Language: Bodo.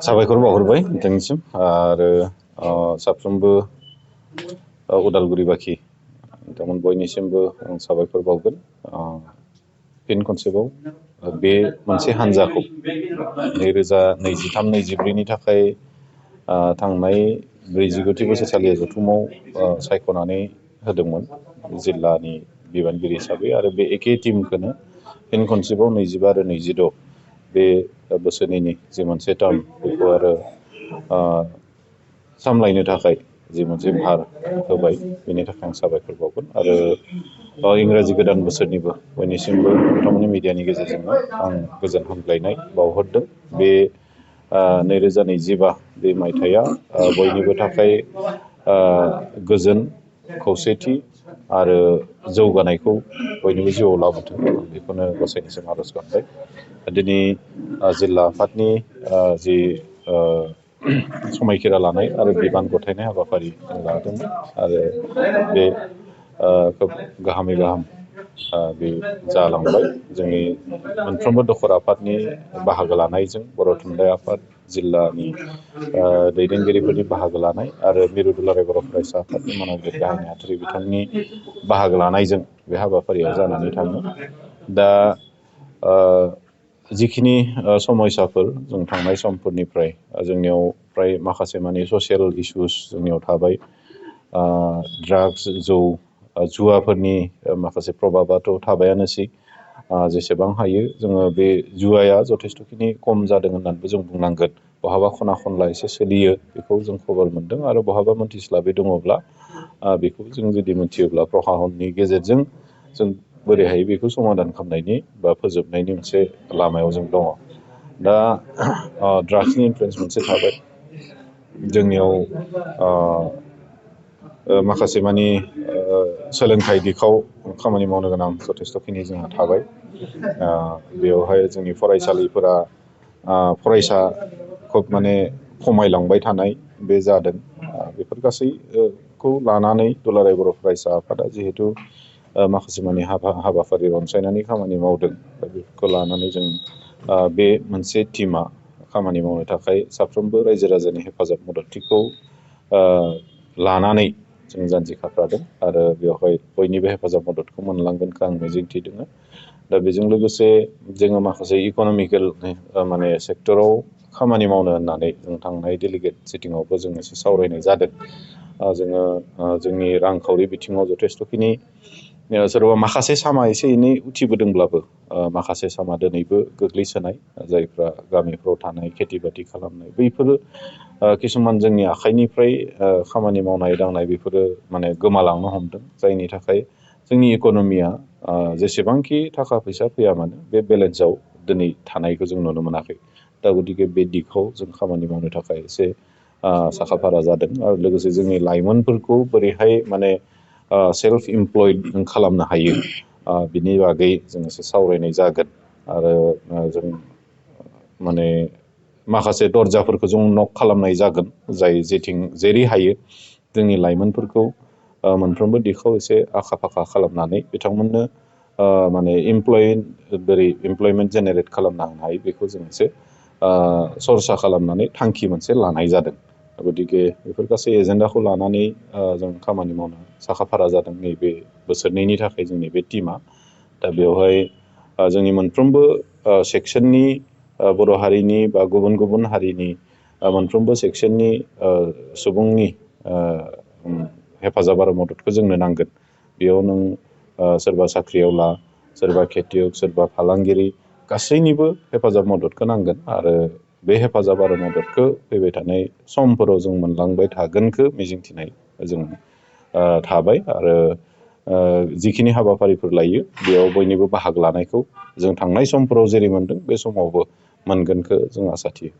साबायखर बावहरबाय नोंथांनिसिम आरो साफ्रोमबो उदालगुरिबाखि नोंथांमोन बयनिसिमबो आं साबायखर बावगोन। फिन खनसेबाव बे मोनसे हान्जाखौ 2023-24नि थाखाय थांनाय 44थि बोसोरसालि जथुमाव सायख'नानै होदोंमोन जिल्लानि बिबानगिरि हिसाबै आरो बे एखे टीमखौनो फिन खनसेबाव 25 आरो 26 बे बोसोरनैनि जि मोनसे टार्म बेखौ आरो सामलायनो थाखाय जि मोनसे भार होबाय बेनि थाखाय आं साबायखर बावगोन आरो इंराजि गोदान बोसोरनिबो बयनिसिमबो नोंथांमोननि मिडियानि गेजेरजों आं गोजोन हामग्लायनाय बावहरदों। बे 2025 बे मायथाइया बयनिबो थाखाय गोजोन खौसेथि आरो जौगानायखौ बयनिबो जिउआव लाबोथों बेखौनो गसाइनिसिम आर'ज गाबबाय। दिनै जिल्ला आफादनि जि समायखिरा लानाय आरो बिबान गथायनाय हाबाफारि लादोंमोन आरो बे खोब गाहामै गाहाम बे जालांबाय। जोंनि मोनफ्रोमबो दखर आफादनि बाहागो लानायजों बर' थुनलाइ आफाद जिल्लानि दैदेनगिरिफोरनि बाहागो लानाय आरो मिरु दुलाराय बर' फरायसा आफादनि मानबिलिर गाहाय नेहाथारि बिथांनि बाहागो लानायजों बे हाबाफारिया जानानै थाङो। दा जिखिनि समयसाफोर जों थांनाय समफोरनिफ्राय जोंनियाव फ्राय माखासे माने ससियेल इसुस जोंनियाव थाबाय। ड्राग्स जौ जुवाफोरनि माखासे प्रभाबाथ' थाबायानोसै। जेसेबां हायो जोङो बे जुवाया जथेस्थ'खिनि खम जादों होननानैबो जों बुंनांगोन। बहाबा खना खनला एसे सोलियो बेखौ जों खबर मोनदों आरो बहाबा मोनथिस्लाबै दङब्ला बेखौ जों जुदि मिथियोब्ला प्रखाहननि गेजेरजों जों बोरैहाय बेखौ समाधान खालामनायनि बा फोजोबनायनि मोनसे लामायाव जों दङ। दा ड्राग्सनि इनफ्लुयेन्स मोनसे थाबाय जोंनियाव माखासे मानि सोलोंथाइ दिखाव खामानि मावनो गोनां जथेस्थ'खिनि जोंहा थाबाय। बेवहाय जोंनि फरायसालिफोरा फरायसा खोब माने खमायलांबाय थानाय बे जादों। बेफोर गासैखौ लानानै दुलाराय बर' फरायसा आफादा जिहेथु माखासे माने हाबाफारि अनसायनानै खामानि मावदों दा बेफोरखौ लानानै जों बे मोनसे टिमा खामानि मावनो थाखाय साफ्रोमबो रायजो राजानि हेफाजाब मददथिखौ लानानै जों जानजि खाफ्रादों आरो बेवहाय बयनिबो हेफाजाब मददखौ मोनलांगोनखौ आं मिजिंथिदों। दा बेजों लोगोसे जोङो माखासे इक'नमिकेल माने सेक्टराव खामानि मावनो होननानै जों थांनाय डेलिगेट सिटिङावबो जों एसे सावरायनाय जादों। जोङो जोंनि रांखावरि बिथिङाव जथेस्थ'खिनि सोरबा माखासे सामा एसे एनै उथिबोदोंब्लाबो माखासे सामा दिनैबो गोग्लैसोनाय जायफ्रा गामिफ्राव थानाय खेथि बाथि खालामनाय बैफोरो किसुमान जोंनि आखाइनिफ्राय खामानि मावनाय दांनाय बेफोरो माने गोमालांनो हमदों। जायनि थाखाय जोंनि इक'नमिया जेसेबांखि थाखा फैसा फैया मानो बे बेलेन्सआव दिनै थानायखौ जों नुनो मोनाखै। दा गतिके बे दिगखौ जों खामानि मावनो थाखाय एसे साखा फारा जादों आरो लोगोसे जोंनि लाइमोनफोरखौ बोरैहाय माने सेल्फ इमप्लयड खालामनो हायो बिनि बागै जों एसे सावरायनाय जागोन आरो जों माने माखासे दर्जाफोरखौ जों नक खालामनाय जागोन जाय जेथिं जेरै हायो जोंनि लाइमोनफोरखौ मोनफ्रोमबो दिगखौ एसे आखा फाखा खालामनानै बिथांमोननो माने इमप्लयमेन्ट जेनेरेट खालामनो हायो बेखौ जों एसे सरसा खालामनानै थांखि मोनसे लानाय जादों। गतिके बेफोर गासै एजेन्डाखौ लानानै जों खामानि मावनो साखा फारा जादों नैबे बोसोरनैनि थाखाय जोंनि बे टिमा। दा बेवहाय जोंनि मोनफ्रोमबो सेक्सननि बर' हारिनि बा गुबुन गुबुन हारिनि मोनफ्रोमबो सेक्सननि सुबुंनि हेफाजाब आरो मददखौ जोंनो नांगोन। बेयाव नों सोरबा साख्रिआवला सोरबा खेथियग सोरबा फालांगिरि गासैनिबो हेफाजाब मददखौ नांगोन आरो बे हेफाजाब आरो मददखौ फैबाय थानाय समफोराव जों मोनलांबाय थागोनखौ मिजिंथिनाय जों थाबाय आरो जिखिनि हाबाफारिफोर लायो बेयाव बयनिबो बाहागो लानायखौ जों थांनाय समफोराव जेरै मोनदों बे समावबो मोनगोनखौ जों आसा थियो।